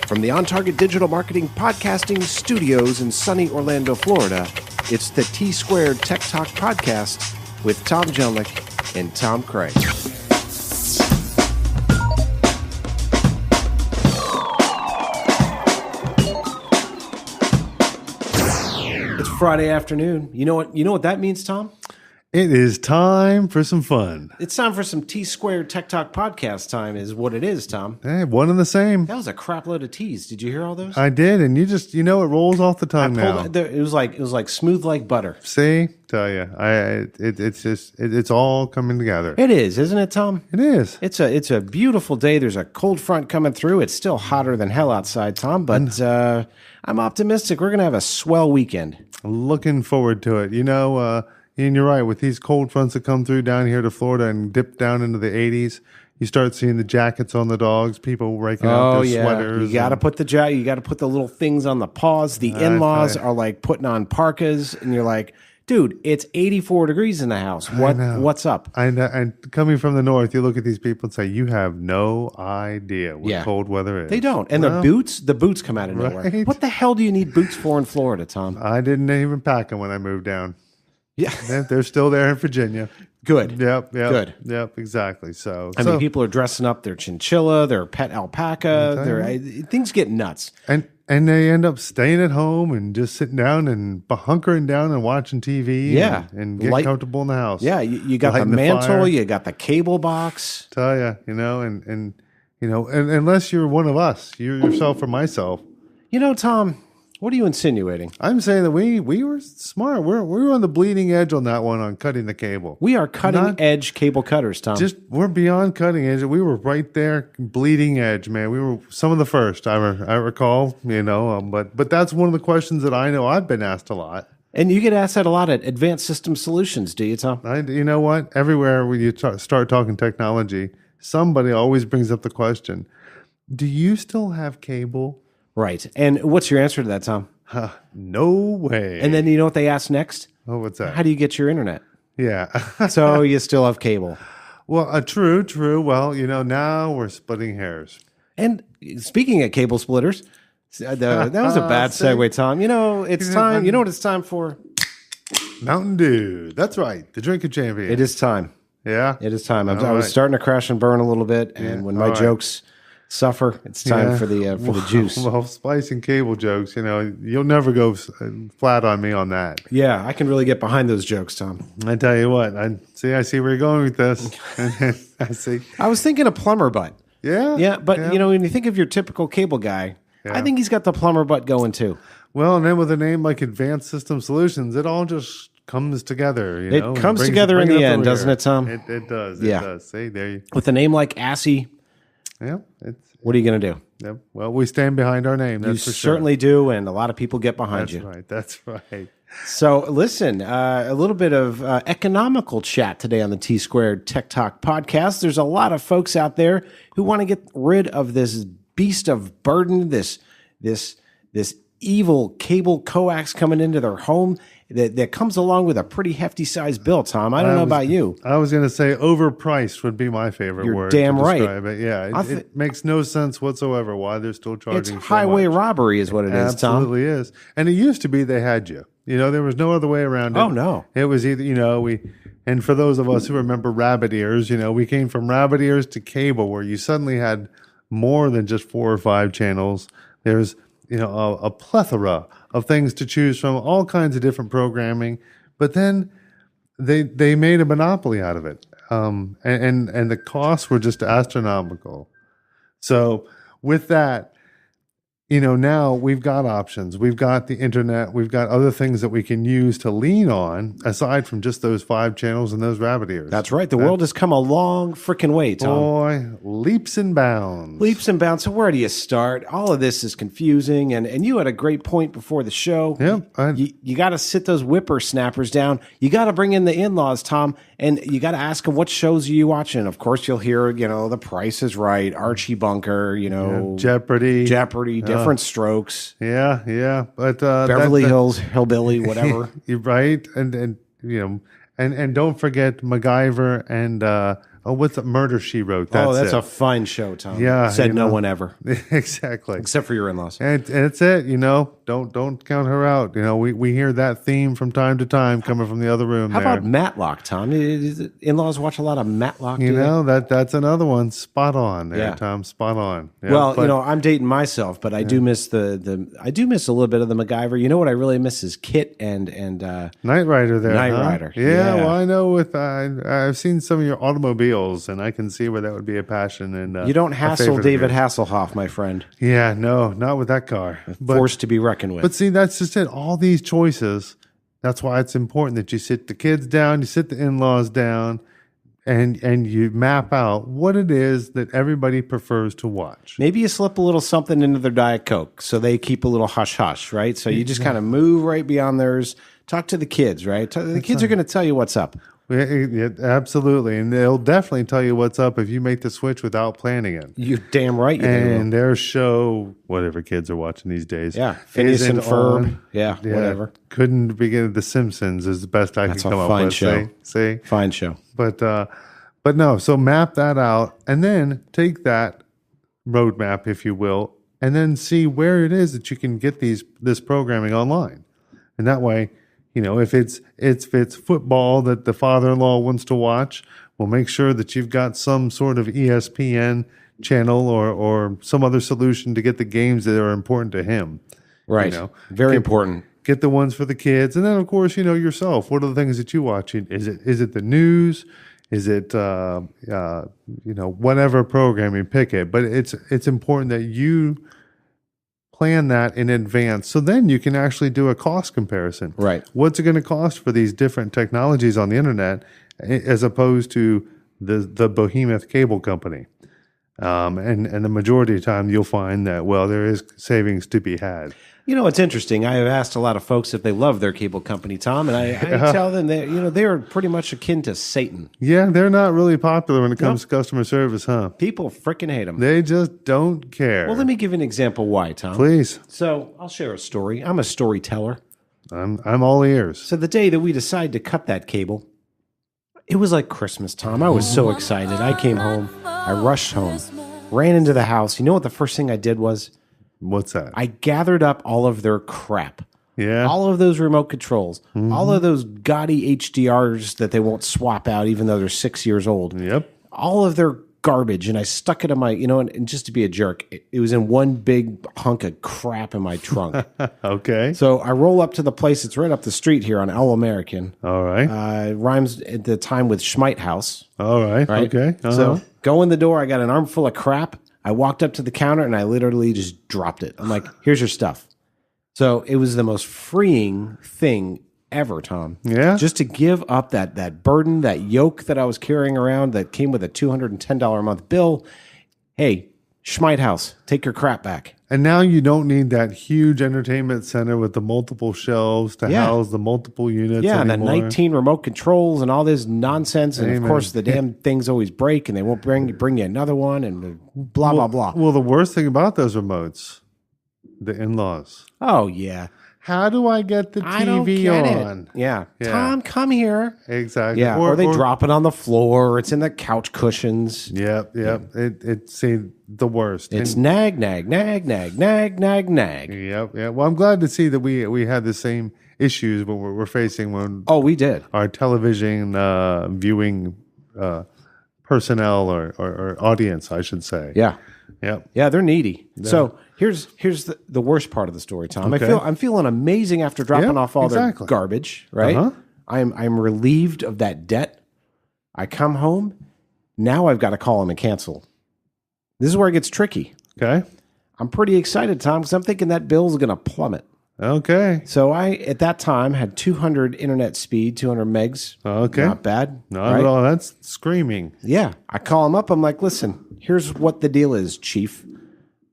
From the On Target Digital Marketing Podcasting Studios in sunny Orlando, Florida, it's the T Squared Tech Talk Podcast with Tom Jelnick and Tom Craig. It's Friday afternoon. You know what that means, Tom? It is time for some fun. It's time for some T Squared Tech Talk Podcast time is what it is, Tom. Hey, one and the same. That was a crap load of T's. Did you hear all those? I did, and it rolls off the tongue now. It was like smooth like butter. See, tell you, it's all coming together. It is, isn't it, Tom? It is. It's a beautiful day. There's a cold front coming through. It's still hotter than hell outside, Tom, but I'm optimistic. We're gonna have a swell weekend. Looking forward to it. And you're right, with these cold fronts that come through down here to Florida and dip down into the 80s, you start seeing the jackets on the dogs, people breaking out their sweaters. You got to put the little things on the paws. The in-laws are like putting on parkas, and you're like, dude, it's 84 degrees in the house. What's up? And coming from the north, you look at these people and say, you have no idea what cold weather is. They don't. And the boots come out of nowhere. Right? What the hell do you need boots for in Florida, Tom? I didn't even pack them when I moved down. Yeah, they're still there in Virginia. Good. Yep. Good. Yep. Exactly. I mean, people are dressing up their chinchilla, their pet alpaca. Things get nuts. And they end up staying at home and just sitting down and hunkering down and watching TV. Yeah, and get comfortable in the house. Yeah, you got the mantle, you got the cable box. Tell you, and unless you're one of us, you yourself or myself. Tom. What are you insinuating? I'm saying that we were smart. We were on the bleeding edge on that one on cutting the cable. We are cutting edge cable cutters, Tom. We're beyond cutting edge. We were right there, bleeding edge, man. We were some of the first. I recall, but that's one of the questions that I know I've been asked a lot. And you get asked that a lot at Advanced System Solutions, do you, Tom? You know what? Everywhere when you start talking technology, somebody always brings up the question: do you still have cable? Right. And what's your answer to that, Tom? No way. And then you know what they ask next? Oh, what's that? How do you get your internet? Yeah. So you still have cable. Well, true. Well, now we're splitting hairs. And speaking of cable splitters, that was a bad segue, Tom. It's time. You know what it's time for? Mountain Dew. That's right. The drink of champions. It is time. Yeah? It is time. I was starting to crash and burn a little bit, and when my jokes suffer, it's time for the juice. Well, splicing cable jokes, you'll never go flat on me on that. Yeah, I can really get behind those jokes, Tom. I tell you what, I see where you're going with this. I see. I was thinking of plumber butt. Yeah, but when you think of your typical cable guy, I think he's got the plumber butt going too. Well, and then with a name like Advanced System Solutions, it all just comes together. It comes together in the end, doesn't it, Tom? It does. It does. See, there you. With a name like Assy. Yeah. What are you going to do? Yep. Well, we stand behind our name. That's for sure. Certainly do, and a lot of people get behind you. That's right. So, listen, a little bit of economical chat today on the T Squared Tech Talk podcast. There's a lot of folks out there who want to get rid of this beast of burden, this evil cable coax coming into their home that comes along with a pretty hefty sized bill, Tom. I don't know about you. I was going to say overpriced would be my favorite word. You're damn to right. Describe it. Yeah, it makes no sense whatsoever why they're still charging It's highway robbery is what it is, Tom. Absolutely is. And it used to be they had you. There was no other way around it. Oh, no. It was either, and for those of us who remember rabbit ears, we came from rabbit ears to cable where you suddenly had more than just 4 or 5 channels. There's a plethora of things to choose from, all kinds of different programming. But then they made a monopoly out of it, and the costs were just astronomical. So with that, now we've got options. We've got the internet. We've got other things that we can use to lean on aside from just those 5 channels and those rabbit ears. That's right. The world has come a long freaking way, Tom. Boy, leaps and bounds. Leaps and bounds. So where do you start? All of this is confusing, and you had a great point before the show. Yeah, you got to sit those whippersnappers down. You got to bring in the in-laws, Tom, and you got to ask them, what shows are you watching? Of course, you'll hear, The Price is Right, Archie Bunker, Jeopardy, different strokes. Yeah. But Beverly Hills, Hillbilly, whatever. You're right, and don't forget MacGyver and what's it? Murder, She Wrote. That's a it. fine show, Tom. Yeah, Said no one ever, Exactly. except for your in-laws. And it's it, don't count her out. We hear that theme from time to time coming from the other room. How there. about Matlock, Tom? In-laws watch a lot of Matlock. That's another one. Spot on there, Yeah. Tom. Spot on. Yeah, Well, I'm dating myself, but I do miss I do miss a little bit of the MacGyver. You know what I really miss is Kit and Knight Rider there. Knight huh? Rider. Yeah, Yeah. well, I know I've seen some of your automobiles, and I can see where that would be a passion. And you don't a hassle favorite of David yours. Hasselhoff, my friend. Yeah, no, not with that car. But Forced to be reckoned with. But see, that's just it. All these choices. That's why it's important that you sit the kids down, you sit the in-laws down, and you map out what it is that everybody prefers to watch. Maybe you slip a little something into their Diet Coke so they keep a little hush-hush, right? So you just kind of move right beyond theirs. Talk to the kids, right? The kids are going to tell you what's up. Yeah, absolutely. And they'll definitely tell you what's up if you make the switch without planning it. You're damn right you And their show, whatever kids are watching these days. Yeah, Phineas and isn't Ferb. on. Yeah, whatever. Couldn't begin. The Simpsons is the best I That's can a come up fine with. show. See? Fine show. But no, so map that out and then take that roadmap, if you will, and then see where it is that you can get this programming online. And that way, if it's football that the father-in-law wants to watch, well, make sure that you've got some sort of ESPN channel or some other solution to get the games that are important to him. Right. Very important. Get the ones for the kids. And then, of course, yourself. What are the things that you watch? Is it the news? Is it, whatever programming, pick it. But it's important that you plan that in advance so then you can actually do a cost comparison. Right. What's it going to cost for these different technologies on the internet as opposed to the behemoth cable company? And the majority of the time you'll find that, well, there is savings to be had. It's interesting. I have asked a lot of folks if they love their cable company, Tom, and I tell them that they are pretty much akin to Satan. Yeah, they're not really popular when it comes to customer service, huh? People freaking hate them. They just don't care. Well, let me give you an example why, Tom. Please. So I'll share a story. I'm a storyteller. I'm all ears. So the day that we decided to cut that cable, it was like Christmas, Tom. I was so excited. I came home. I rushed home, ran into the house. You know what the first thing I did was? What's that? I gathered up all of their crap. Yeah. All of those remote controls, all of those gaudy HDRs that they won't swap out even though they're 6 years old. Yep. All of their garbage, and I stuck it in my, and just to be a jerk, it was in one big hunk of crap in my trunk. Okay. So I roll up to the place. It's right up the street here on All American. All right. Rhymes at the time with Schmite House. All right. Right? Okay. So go in the door. I got an armful of crap. I walked up to the counter and I literally just dropped it. I'm like, here's your stuff. So it was the most freeing thing ever, Tom. Yeah. Just to give up that burden, that yoke that I was carrying around that came with a $210 a month bill. Hey, Schmite House, take your crap back. And now you don't need that huge entertainment center with the multiple shelves to house the multiple units Yeah, and the anymore. 19 remote controls and all this nonsense. And of course, the damn things always break and they won't bring you another one and blah, blah, blah. Well, the worst thing about those remotes, the in-laws. Oh, yeah. How do I get the I don't TV get on? it. Yeah. Yeah. Tom, come here. Exactly. Yeah. Or they drop it on the floor. It's in the couch cushions. Yep. It's the worst. It's nag, nag, nag, nag, nag, nag, nag. Yep. Well, I'm glad to see that we had the same issues when we're facing when Oh, we did. our television viewing personnel or audience, I should say. Yeah. Yep. Yeah, they're needy. So here's the worst part of the story, Tom. Okay. I'm feeling amazing after dropping off all their garbage, right? Uh-huh. I'm relieved of that debt. I come home. Now I've got to call them and cancel. This is where it gets tricky. Okay. I'm pretty excited, Tom, because I'm thinking that bill's going to plummet. Okay. So I, at that time, had 200 internet speed, 200 megs. Okay. Not bad. Not at all. That's screaming. Yeah. I call him up. I'm like, listen, here's what the deal is, Chief.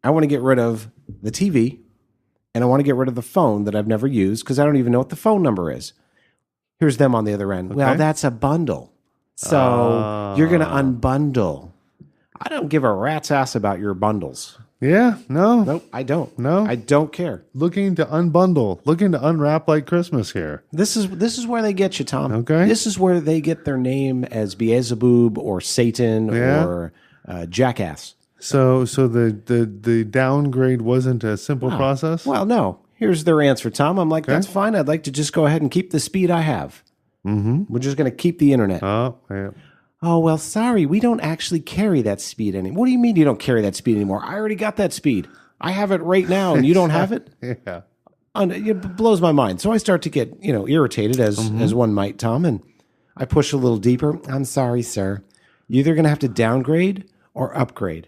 I want to get rid of the TV and I want to get rid of the phone that I've never used because I don't even know what the phone number is. Here's them on the other end. Well, that's a bundle. So you're going to unbundle. I don't give a rat's ass about your bundles. Yeah, no. Nope, I don't. No? I don't care. Looking to unbundle, looking to unwrap like Christmas here. This is where they get you, Tom. Okay. This is where they get their name as Beelzebub or Satan Yeah. or Jackass. So the downgrade wasn't a simple process? Well, no. Here's their answer, Tom. I'm like, that's fine. I'd like to just go ahead and keep the speed I have. Mm-hmm. We're just going to keep the internet. Oh, yeah. Oh, well, sorry. We don't actually carry that speed anymore. What do you mean you don't carry that speed anymore? I already got that speed. I have it right now, and you don't have it? Yeah. It blows my mind. So I start to get, irritated, as one might, Tom, and I push a little deeper. I'm sorry, sir. You're either going to have to downgrade or upgrade.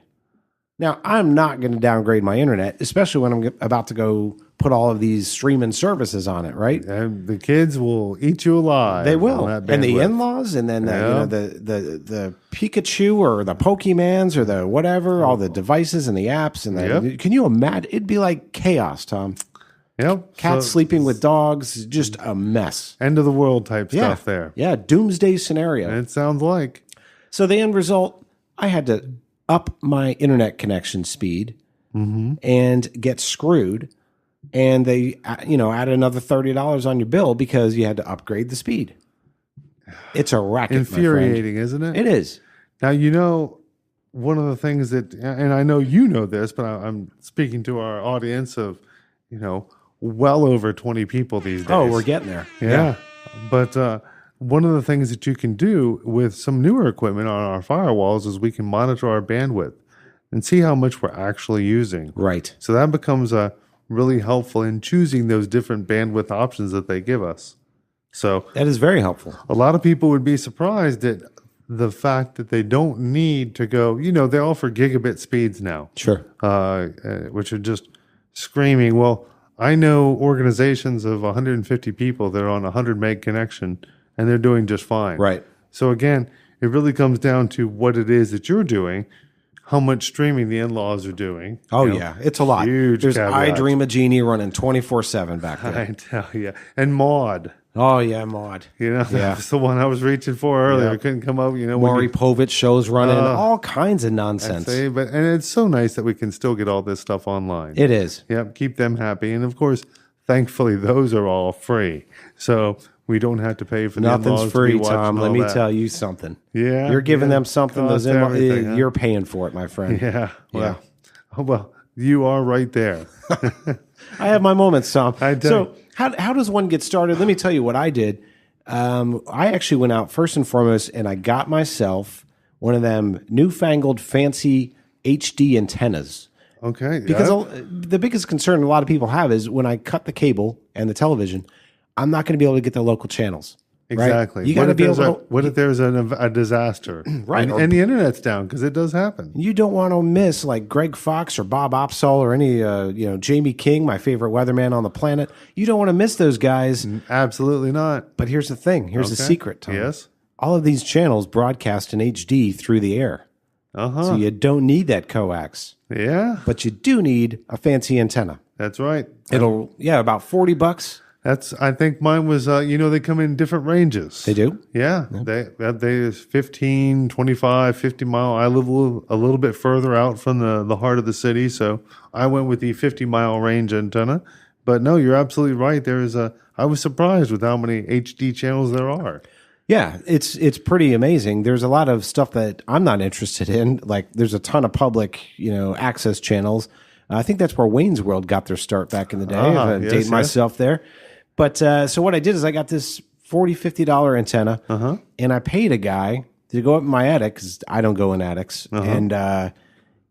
Now, I'm not going to downgrade my internet, especially when I'm about to go put all of these streaming services on it, right? And the kids will eat you alive. They will. on that And the bandwidth. in-laws, and then the Pikachu or the Pokemans or the whatever, all the devices and the apps. And can you imagine? It'd be like chaos, Tom. Yep. Cats So, sleeping with dogs, just a mess. end of the world type stuff there. Yeah, doomsday scenario. It sounds like. So the end result, I had to up my internet connection speed and get screwed. And they, added another $30 on your bill because you had to upgrade the speed. It's a racket, Infuriating, isn't it? It is. Now, one of the things that, and I know you know this, but I'm speaking to our audience of, well over 20 people these days. Oh, we're getting there. Yeah. But one of the things that you can do with some newer equipment on our firewalls is we can monitor our bandwidth and see how much we're actually using. Right. So that becomes really helpful in choosing those different bandwidth options that they give us. So That is very helpful. a lot of people would be surprised at the fact that they don't need to go, they offer gigabit speeds now. Sure. Which are just screaming. Well, I know organizations of 150 people that are on a 100 meg connection, and they're doing just fine. Right. So again, it really comes down to what it is that you're doing, how much streaming the in-laws are doing. Oh, yeah. It's a lot. Huge There's caveat. I Dream a Genie running 24/7 back there. I tell you. And Maud. Oh, yeah, Maud. That's the one I was reaching for earlier. I couldn't come up, Maury Povich shows running, all kinds of nonsense. and it's so nice that we can still get all this stuff online. It is. Yep, keep them happy. And of course, thankfully, those are all free. So we don't have to pay for the in-laws Nothing's to be free, watching Tom. Let all me that. tell you something. Yeah. You're giving them something. Costs Those everything, huh? you're paying for it, my friend. Yeah. Well, you are right there. I have my moments, Tom. I do. So how does one get started? Let me tell you what I did. I actually went out first and foremost, and I got myself one of them newfangled fancy HD antennas. Okay. Because the biggest concern a lot of people have is when I cut the cable and the television, I'm not going to be able to get the local channels. Right? Exactly. You got to be able to. What if there's a disaster? Right. And the internet's down because it does happen. You don't want to miss like Greg Fox or Bob Opsall or any, Jamie King, my favorite weatherman on the planet. You don't want to miss those guys. Absolutely not. But here's the thing. Here's the secret, Tom. Yes. All of these channels broadcast in HD through the air. So you don't need that coax. Yeah. But you do need a fancy antenna. That's right. It'll, about $40. I think mine was, they come in different ranges. They do? Yeah. They 15, 25, 50 mile. I live a little bit further out from the heart of the city. So I went with the 50-mile range antenna. But no, you're absolutely right. I was surprised with how many HD channels there are. Yeah, it's pretty amazing. There's a lot of stuff that I'm not interested in. Like there's a ton of public, access channels. I think that's where Wayne's World got their start back in the day. I'm dating myself there. But so what I did is I got this $40, $50 antenna, and I paid a guy to go up in my attic because I don't go in attics, and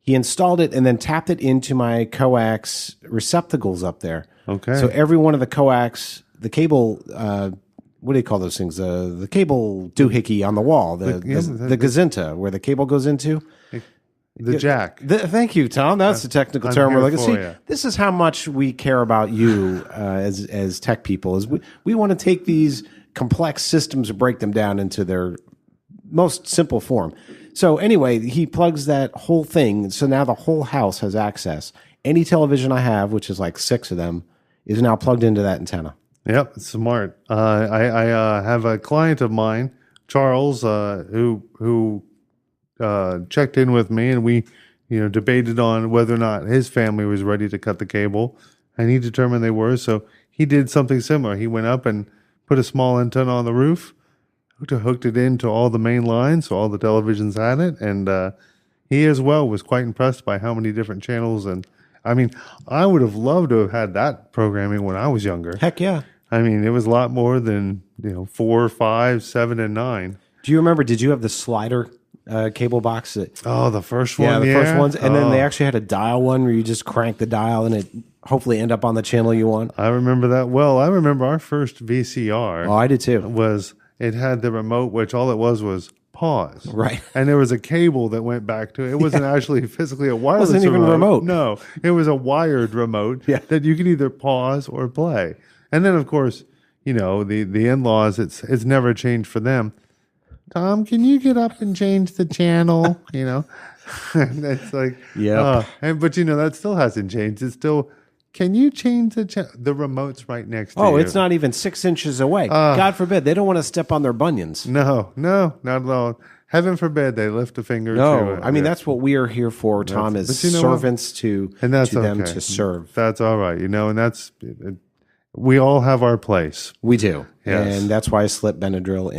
he installed it and then tapped it into my coax receptacles up there. Okay. So every one of the coax, the cable, what do you call those things? The cable doohickey on the wall, the gazinta, where the cable goes into. The jack. Thank you, Tom. That's the technical term we're looking. See, you. this is how much we care about you as tech people. Is we want to take these complex systems and break them down into their most simple form. So anyway, he plugs that whole thing. So now the whole house has access. Any television I have, which is like 6 of them, is now plugged into that antenna. Yep, smart. I have a client of mine, Charles, who checked in with me, and we, debated on whether or not his family was ready to cut the cable, and he determined they were. So he did something similar. He went up and put a small antenna on the roof, hooked it into all the main lines, so all the televisions had it, and he as well was quite impressed by how many different channels. And I mean, I would have loved to have had that programming when I was younger. Heck yeah. I mean, it was a lot more than 4, 5, 7, and 9. Do you remember? Did you have the slider cable box? The first one. Yeah, the first ones, and then they actually had a dial one where you just crank the dial and it hopefully end up on the channel you want. I remember that well. I remember our first VCR. Oh, I did too. It had the remote, which all it was pause. Right. And there was a cable that went back to it. It wasn't actually physically a wireless It wasn't even remote. No, it was a wired remote that you could either pause or play. And then, of course, the in-laws, it's never changed for them. Tom, can you get up and change the channel? And it's like, yeah. But that still hasn't changed. It's still, can you change the channel? The remote's right next to you. Oh, it's not even 6 inches away. God forbid. They don't want to step on their bunions. No, not at all. Heaven forbid they lift a finger. No, I mean, that's what we are here for, Tom, is servants to them to serve. That's all right, and that's... We all have our place. We do, yes. And that's why I slip Benadryl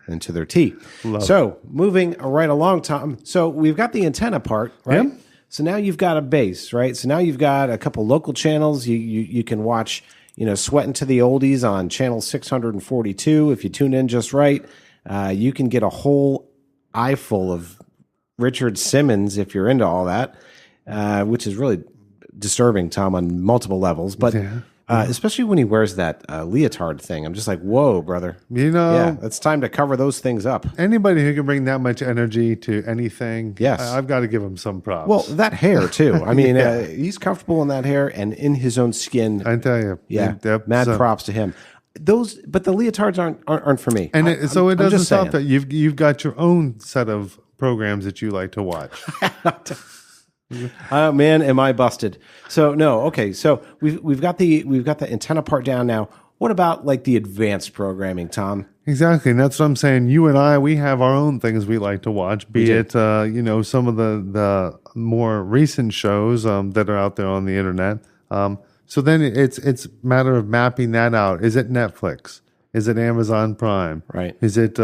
into their tea. So moving right along, Tom. So we've got the antenna part, right? Yep. So now you've got a base, right? So now you've got a couple local channels. You can watch, Sweatin' to the Oldies on channel 642. If you tune in just right, you can get a whole eye full of Richard Simmons if you're into all that, which is really disturbing, Tom, on multiple levels, but especially when he wears that leotard thing. I'm just like, whoa, brother. It's time to cover those things up. Anybody who can bring that much energy to anything, yes, I've got to give him some props. Well, that hair too. I mean, he's comfortable in that hair and in his own skin. I tell you, mad props to him. But the leotards aren't for me. And it doesn't stop that. You've got your own set of programs that you like to watch. Man, am I busted? So no, okay. So we've got the antenna part down now. What about like the advanced programming, Tom? Exactly, and that's what I'm saying. You and I, we have our own things we like to watch. Be it some of the more recent shows that are out there on the internet. So then it's a matter of mapping that out. Is it Netflix? Is it Amazon Prime? Right. Is it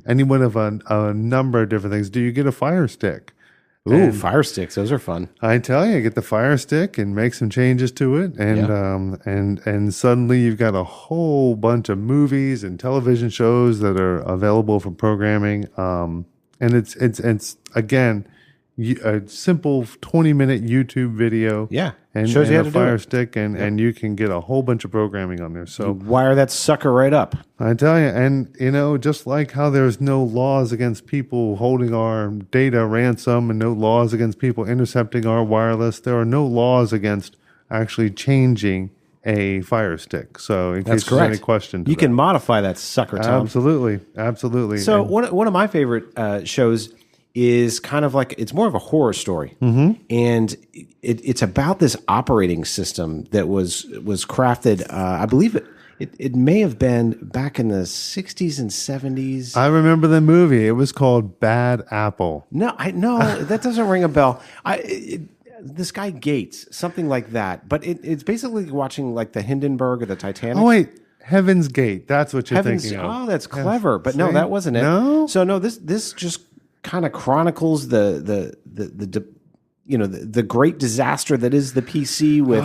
any one of a number of different things? Do you get a Fire Stick? Ooh, Fire Sticks, those are fun. I tell you, get the Fire Stick and make some changes to it, and suddenly you've got a whole bunch of movies and television shows that are available for programming. And it's again a simple 20-minute YouTube video. Yeah, and shows you how a to Fire do it. Stick, and you can get a whole bunch of programming on there. So you wire that sucker right up. I tell you, and just like how there's no laws against people holding our data ransom and no laws against people intercepting our wireless, there are no laws against actually changing a Fire Stick. So in That's case there's correct. any question, You can modify that sucker, Tom. Absolutely. So one of my favorite shows is kind of like, it's more of a horror story, and it's about this operating system that was crafted. I believe it may have been back in the 60s and 70s. I remember the movie. It was called Bad Apple. No, that doesn't ring a bell. This guy Gates, something like that. But it's basically watching like the Hindenburg or the Titanic. Oh wait, Heaven's Gate. That's what you're thinking of. Oh, that's clever. But no, that wasn't it. No. So no, this just kind of chronicles the great disaster that is the PC with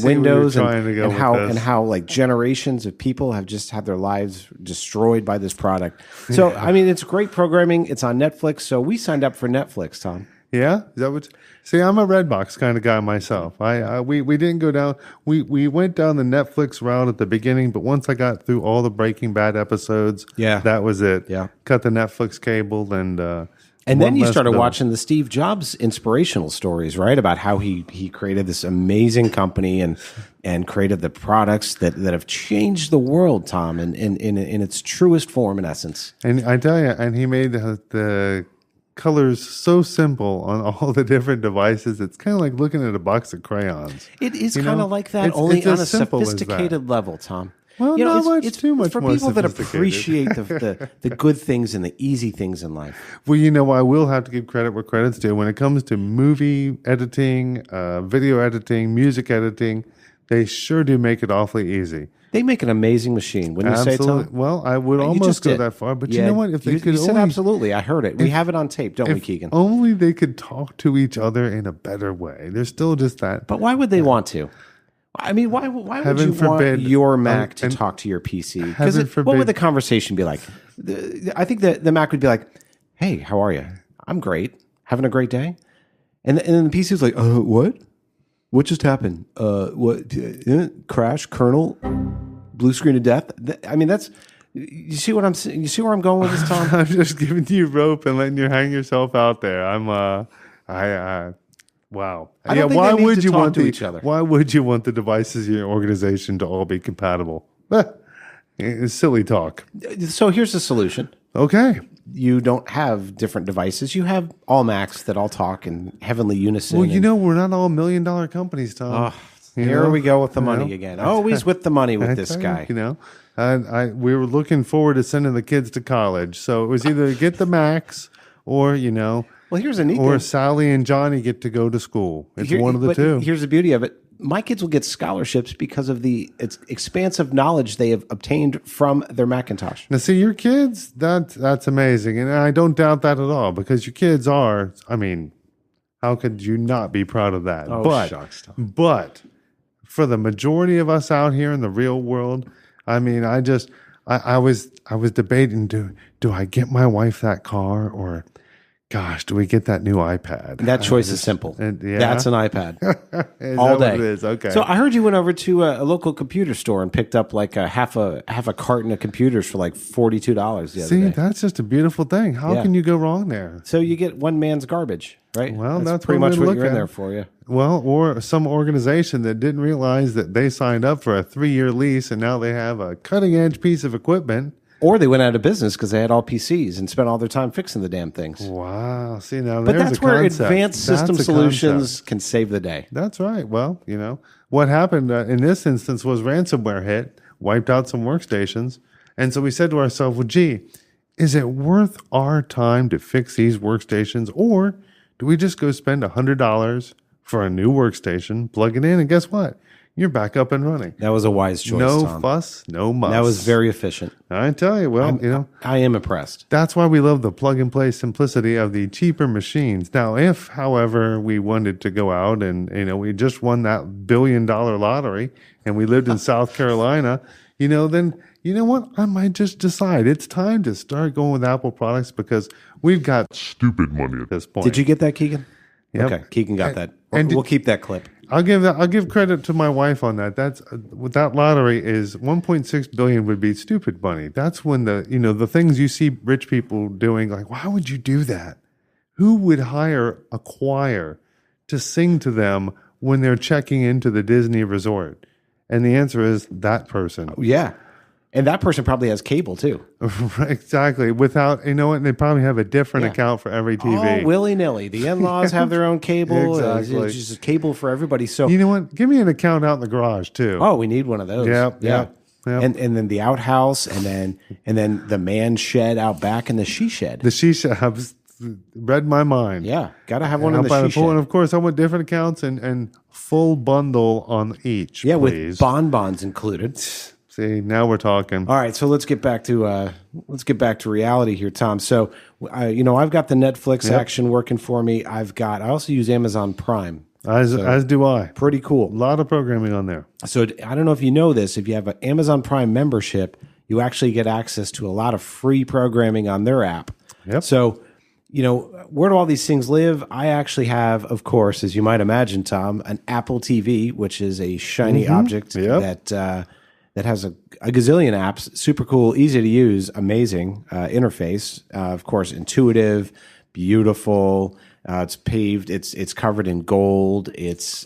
Windows and how like generations of people have just had their lives destroyed by this product. So I mean, it's great programming. It's on Netflix. So we signed up for Netflix, Tom. Yeah, is that what? See, I'm a Redbox kind of guy myself. We didn't go down. We went down the Netflix route at the beginning, but once I got through all the Breaking Bad episodes, that was it. Yeah, cut the Netflix cable and then you started watching the Steve Jobs inspirational stories, right? About how he created this amazing company and created the products that have changed the world, Tom, in its truest form, in essence. And I tell you, and he made the colors so simple on all the different devices. It's kind of like looking at a box of crayons. It is kind of like that, only on a sophisticated level, Tom. Well, not much, too much for more people that sophisticated. appreciate the good things and the easy things in life. Well, I will have to give credit where credit's due. When it comes to movie editing, video editing, music editing, they sure do make it awfully easy. They make an amazing machine. When you say, Tom? Well, I would almost go that far, but you know what? If they could you said only, absolutely. I heard it. We have it on tape, don't we, Keegan? only they could talk to each other in a better way. There's still just that. But why would they want to? I mean, why would you want your Mac to talk to your PC? Because what would the conversation be like? I think that the Mac would be like, "Hey, how are you? I'm great. Having a great day." And then the PC is like, what? What just happened? What? Crash? Kernel? Blue screen of death? I mean, that's... You see what I'm saying? You see where I'm going with this, Tom? I'm just giving you rope and letting you hang yourself out there. Wow. I don't think why they need would to you talk want to each other. Why would you want the devices in your organization to all be compatible? It's silly talk. So here's the solution. Okay. You don't have different devices. You have all Macs that all talk in heavenly unison. Well, we're not all $1 million companies, Tom. Here we go with the money again. Always with the money with this guy. We were looking forward to sending the kids to college. So it was either get the Macs or, Well, here's a neat or thing. Sally and Johnny get to go to school. It's one of the two. Here's the beauty of it. My kids will get scholarships because of the expansive knowledge they have obtained from their Macintosh. Now, see, your kids, that's amazing. And I don't doubt that at all because your kids are, how could you not be proud of that? Oh, shucks, Tom. But for the majority of us out here in the real world, I was debating, do I get my wife that car or... Gosh, do we get that new iPad? That choice is simple. Yeah? That's an iPad. Is all that day. What it is? Okay. So I heard you went over to a local computer store and picked up like a half a carton of computers for like $42 the other day. That's just a beautiful thing. How can you go wrong there? So you get one man's garbage, right? Well, that's pretty what much we what look you're in at. there for you. Well, or some organization that didn't realize that they signed up for a 3-year lease and now they have a cutting edge piece of equipment. Or they went out of business because they had all PCs and spent all their time fixing the damn things. Wow. See, now But there's that's a where concept. advanced system That's a solutions concept. can save the day. That's right. Well, what happened in this instance was ransomware hit, wiped out some workstations. And so we said to ourselves, well, gee, is it worth our time to fix these workstations? Or do we just go spend $100 for a new workstation, plug it in, and guess what? You're back up and running. That was a wise choice, No Tom. fuss, no muss. That was very efficient. I tell you, I am impressed. that's why we love the plug-and-play simplicity of the cheaper machines. Now, if, however, we wanted to go out and, we just won that $1 billion lottery and we lived in South Carolina, then, what? I might just decide it's time to start going with Apple products because we've got stupid money at this point. Did you get that, Keegan? Yep. Okay, Keegan got that. and We'll keep that clip. I'll give credit to my wife on that. That's with that lottery is 1.6 billion would be stupid money. That's when the things you see rich people doing, like, why would you do that? Who would hire a choir to sing to them when they're checking into the Disney resort? And the answer is that person. Yeah. And that person probably has cable too. Exactly. Without, and they probably have a different account for every TV. Oh, willy-nilly. The in-laws have their own cable. Exactly. It's just a cable for everybody. So You know what? Give me an account out in the garage too. Oh, we need one of those. Yep. And then the outhouse, and then the man shed out back, and the she shed. The shisha has read my mind. Yeah, got to have one in the she shed. And of course, I want different accounts and full bundle on each. Yeah, please. with bonbons included. See, now we're talking. All right, so let's get back to reality here, Tom. So, I've got the Netflix action working for me. I also use Amazon Prime. As do I. Pretty cool. A lot of programming on there. So I don't know if you know this. If you have an Amazon Prime membership, you actually get access to a lot of free programming on their app. Yep. So, where do all these things live? I actually have, of course, as you might imagine, Tom, an Apple TV, which is a shiny object that has a gazillion apps. Super cool, easy to use, amazing interface. Of course, intuitive, beautiful. It's paved. It's covered in gold. It's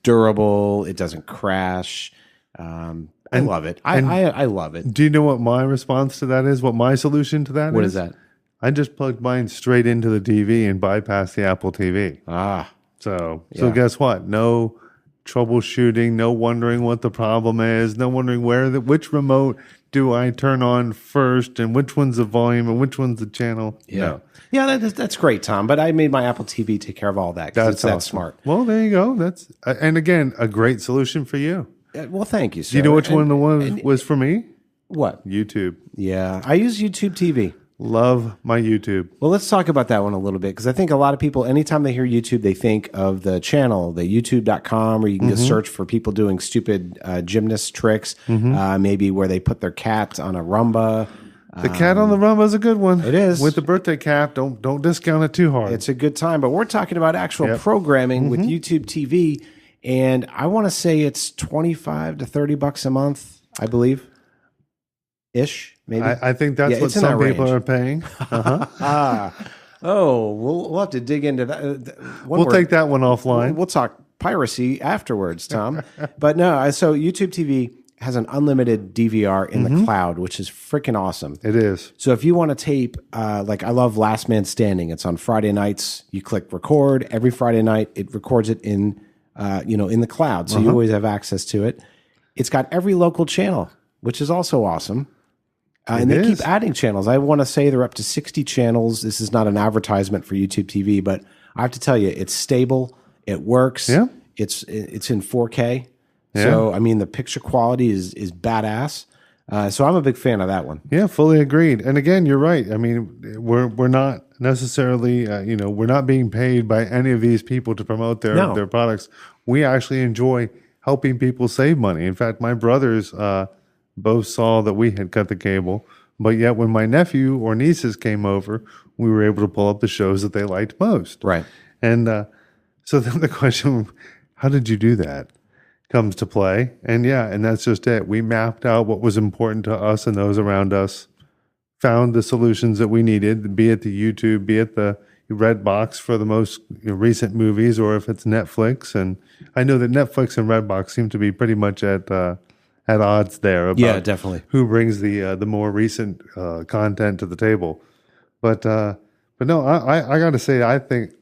durable. It doesn't crash. I love it. I love it. Do you know what my response to that is? What my solution to that is? What is that? I just plugged mine straight into the TV and bypassed the Apple TV. Ah, So guess what? No troubleshooting, no wondering what the problem is, no wondering which remote do I turn on first, and which one's the volume and which one's the channel. Yeah. No. Yeah, that's great, Tom. But I made my Apple TV take care of all that because it's that smart. Well, there you go. That's and again, a great solution for you. Well, thank you, sir. Do you know which one was for me? What? YouTube. Yeah, I use YouTube TV. Love my YouTube. Well, let's talk about that one a little bit because I think a lot of people, anytime they hear YouTube, they think of the channel, the youtube.com, where you can just search for people doing stupid gymnast tricks, maybe where they put their cat on a Rumba. The cat on the Rumba is a good one. It is. With the birthday cap, don't discount it too hard. It's a good time, but we're talking about actual programming with YouTube TV, and I want to say it's $25 to $30 a month, I believe. Ish, maybe. I think that's what some people are paying. We'll have to dig into that. We'll take that one offline. We'll talk piracy afterwards, Tom. But no, so YouTube TV has an unlimited DVR in the cloud, which is freaking awesome. It is. So if you want to tape, like I love Last Man Standing. It's on Friday nights. You click record every Friday night. It records it in the cloud, so you always have access to it. It's got every local channel, which is also awesome. And they keep adding channels. I want to say they're up to 60 channels. This is not an advertisement for YouTube TV, but I have to tell you, it's stable. It works. Yeah. It's in 4K. Yeah. So, I mean, the picture quality is badass. So I'm a big fan of that one. Yeah, fully agreed. And again, you're right. I mean, we're not necessarily, we're not being paid by any of these people to promote their products. We actually enjoy helping people save money. In fact, my brothers both saw that we had cut the cable, but yet when my nephew or nieces came over, we were able to pull up the shows that they liked most. Right. And so then the question, how did you do that, comes to play. And and that's just it. We mapped out what was important to us and those around us, found the solutions that we needed, be it the YouTube, be it the Redbox for the most recent movies, or if it's Netflix. And I know that Netflix and Redbox seem to be pretty much at odds there about definitely who brings the more recent content to the table. But no, I got to say, I think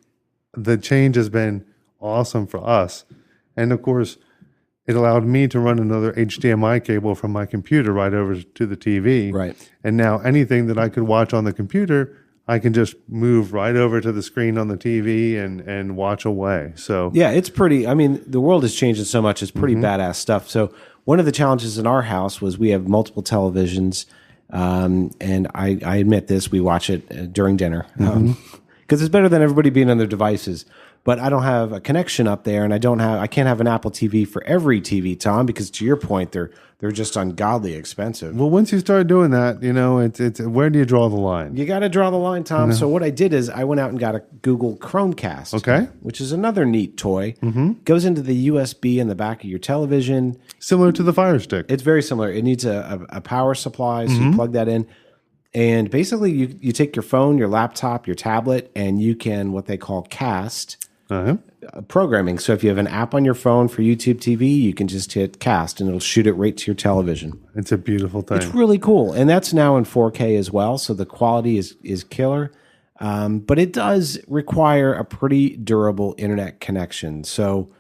the change has been awesome for us. And of course, it allowed me to run another HDMI cable from my computer right over to the TV. Right. And now anything that I could watch on the computer, I can just move right over to the screen on the TV and watch away. So yeah, it's pretty. I mean, the world is changing so much. It's pretty badass stuff. So one of the challenges in our house was we have multiple televisions, and I admit this. We watch it during dinner because it's better than everybody being on their devices. But I don't have a connection up there, and I can't have an Apple TV for every TV, Tom, because to your point, they're just ungodly expensive. Well, once you start doing that, it's where do you draw the line? You got to draw the line, Tom. So what I did is I went out and got a Google Chromecast, okay, which is another neat toy. Goes into the USB in the back of your television, similar to the Fire Stick. It's very similar. It needs a power supply, so you plug that in. And basically, you take your phone, your laptop, your tablet, and you can what they call cast programming. So if you have an app on your phone for YouTube TV, you can just hit cast, and it'll shoot it right to your television. It's a beautiful thing. It's really cool, and that's now in 4K as well. So the quality is killer, but it does require a pretty durable internet connection. So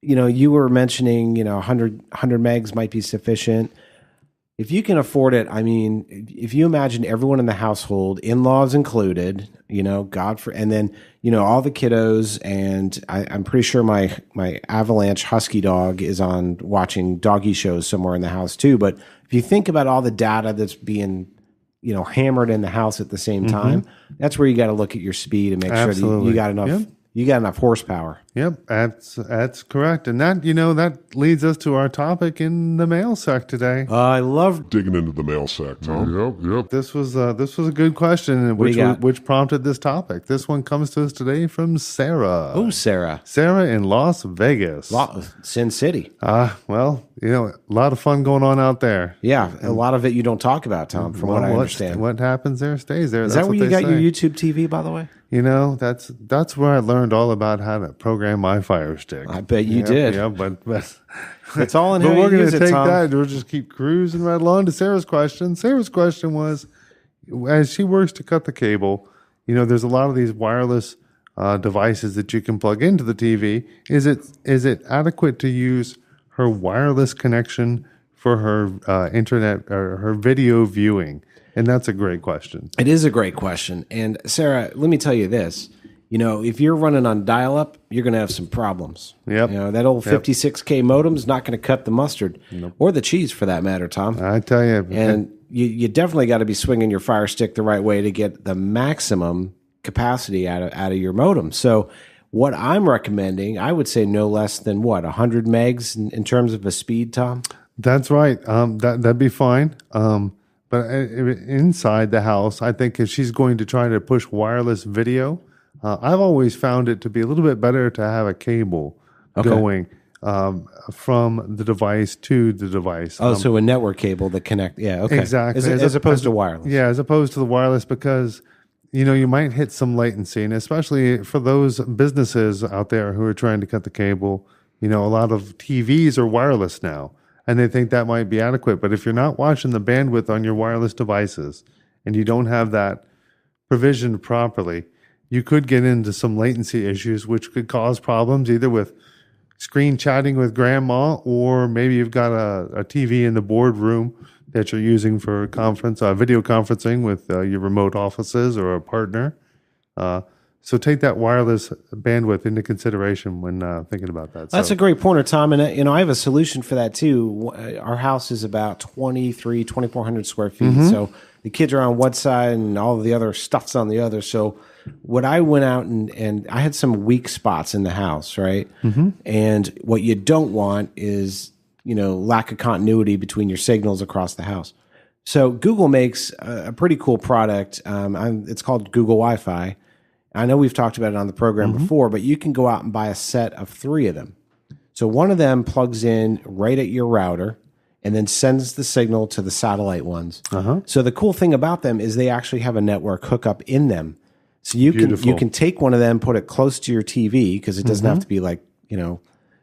you were mentioning 100 megs might be sufficient. If you can afford it, I mean, if you imagine everyone in the household, in-laws included, and then, all the kiddos, and I'm pretty sure my Avalanche Husky dog is on watching doggy shows somewhere in the house too. But if you think about all the data that's being, hammered in the house at the same time, that's where you got to look at your speed and make sure that you got enough. Yep. You got enough horsepower. Yep, that's correct. And that, that leads us to our topic in the mail sack today. I love digging into the mail sack, Tom. Yep. This was a good question, which prompted this topic. This one comes to us today from Sarah. Oh, Sarah. Sarah in Las Vegas. Sin City. Well, a lot of fun going on out there. Yeah, a lot of it you don't talk about, Tom, from what I understand. What happens there stays there. Is that where you got your YouTube TV, by the way? That's where I learned all about how to program my Fire Stick. I bet you did. Yeah, but it's all in how but we're going to take Tom. that. We'll just keep cruising right along to Sarah's question. Sarah's question was, as she works to cut the cable, there's a lot of these wireless devices that you can plug into the TV. Is it adequate to use her wireless connection for her internet or her video viewing? And that's a great question. It is a great question. And Sarah, let me tell you this. If you're running on dial-up, you're going to have some problems. Yep. That old 56K modem is not going to cut the mustard or the cheese for that matter, Tom. I tell you. And you definitely got to be swinging your Fire Stick the right way to get the maximum capacity out of your modem. So what I'm recommending, I would say no less than 100 megs in terms of a speed, Tom? That's right. That'd be fine. But inside the house, I think if she's going to try to push wireless video, I've always found it to be a little bit better to have a cable going from the device to the device. Oh, so a network cable that connect. Yeah, okay. Exactly. As opposed to wireless. Yeah, as opposed to the wireless, because you might hit some latency, and especially for those businesses out there who are trying to cut the cable. A lot of TVs are wireless now, and they think that might be adequate. But if you're not watching the bandwidth on your wireless devices and you don't have that provisioned properly, you could get into some latency issues, which could cause problems either with screen chatting with grandma, or maybe you've got a TV in the boardroom that you're using for video conferencing with your remote offices or a partner. So take that wireless bandwidth into consideration when thinking about that. That's a great pointer, Tom. And I have a solution for that too. Our house is about 2,400 square feet. So the kids are on one side and all of the other stuff's on the other. So what I went out and I had some weak spots in the house, right? And what you don't want is, lack of continuity between your signals across the house. So Google makes a pretty cool product. It's called Google Wi-Fi. I know we've talked about it on the program before, but you can go out and buy a set of 3 of them. So one of them plugs in right at your router and then sends the signal to the satellite ones. So the cool thing about them is they actually have a network hookup in them. So you can take one of them, put it close to your TV, because it doesn't have to be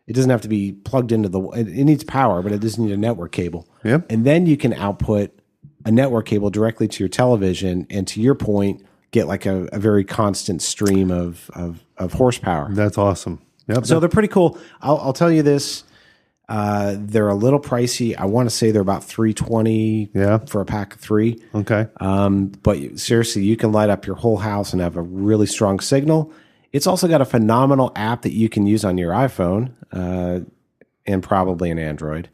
it doesn't have to be plugged into it needs power, but it doesn't need a network cable. Yep. And then you can output a network cable directly to your television, and to your point, get like a very constant stream of horsepower. That's awesome. Yep. So they're pretty cool. I'll tell you this. They're a little pricey. I want to say they're about $320 for a pack of 3. Okay. But seriously, you can light up your whole house and have a really strong signal. It's also got a phenomenal app that you can use on your iPhone and probably an Android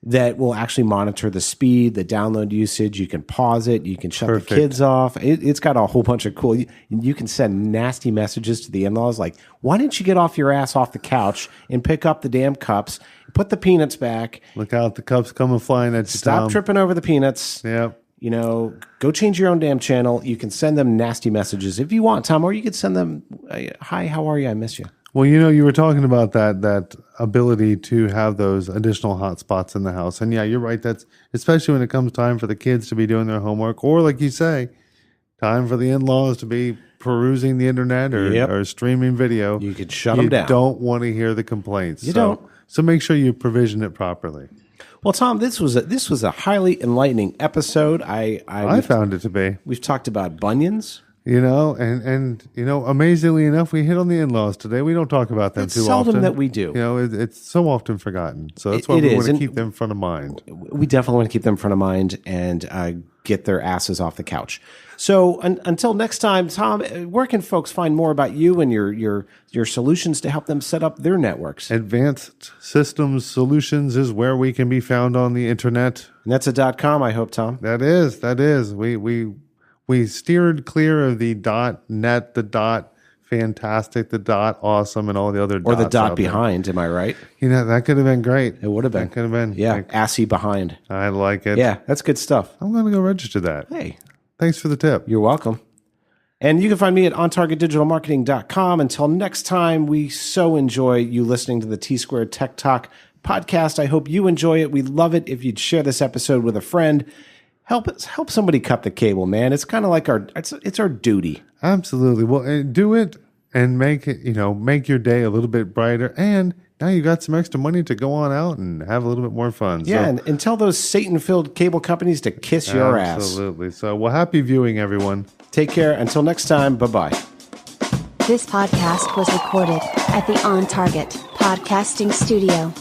that will actually monitor the speed, the download usage. You can pause it. You can shut the kids off. It's got a whole bunch of cool. You can send nasty messages to the in-laws like, why didn't you get off your ass off the couch and pick up the damn cups, put the peanuts back. Look out, the cups coming flying at you, Stop tripping over the peanuts. Yep. Go change your own damn channel. You can send them nasty messages if you want, Tom, or you could send them, hi, how are you? I miss you. Well, you were talking about that ability to have those additional hotspots in the house. And yeah, you're right. That's especially when it comes time for the kids to be doing their homework, or like you say, time for the in-laws to be perusing the internet or streaming video. You could shut them down. You don't want to hear the complaints. You don't. So make sure you provision it properly. Well, Tom, this was a highly enlightening episode. I found it to be. We've talked about bunions. And amazingly enough, we hit on the in-laws today. We don't talk about them too often. It's seldom that we do. It's so often forgotten. So that's why we want to keep them front of mind. We definitely want to keep them front of mind and get their asses off the couch. So until next time, Tom, where can folks find more about you and your solutions to help them set up their networks? Advanced Systems Solutions is where we can be found on the internet. And that's a .com, I hope, Tom. That is. We steered clear of the .net, the .fantastic, the .awesome, and all the other or dots the .behind. Am I right? That could have been great. It would have been. That could have been. Yeah, assy behind. I like it. Yeah, that's good stuff. I'm going to go register that. Hey. Thanks for the tip. You're welcome. And you can find me at ontargetdigitalmarketing.com. Until next time, we so enjoy you listening to the T-Squared Tech Talk podcast. I hope you enjoy it. We'd love it if you'd share this episode with a friend. Help somebody cut the cable, man. It's kind of like it's our duty. Absolutely. Well, do it and make your day a little bit brighter. And now you got some extra money to go on out and have a little bit more fun. Yeah, and tell those Satan-filled cable companies to kiss your ass. Absolutely. So, happy viewing, everyone. Take care. Until next time, bye-bye. This podcast was recorded at the On Target Podcasting Studio.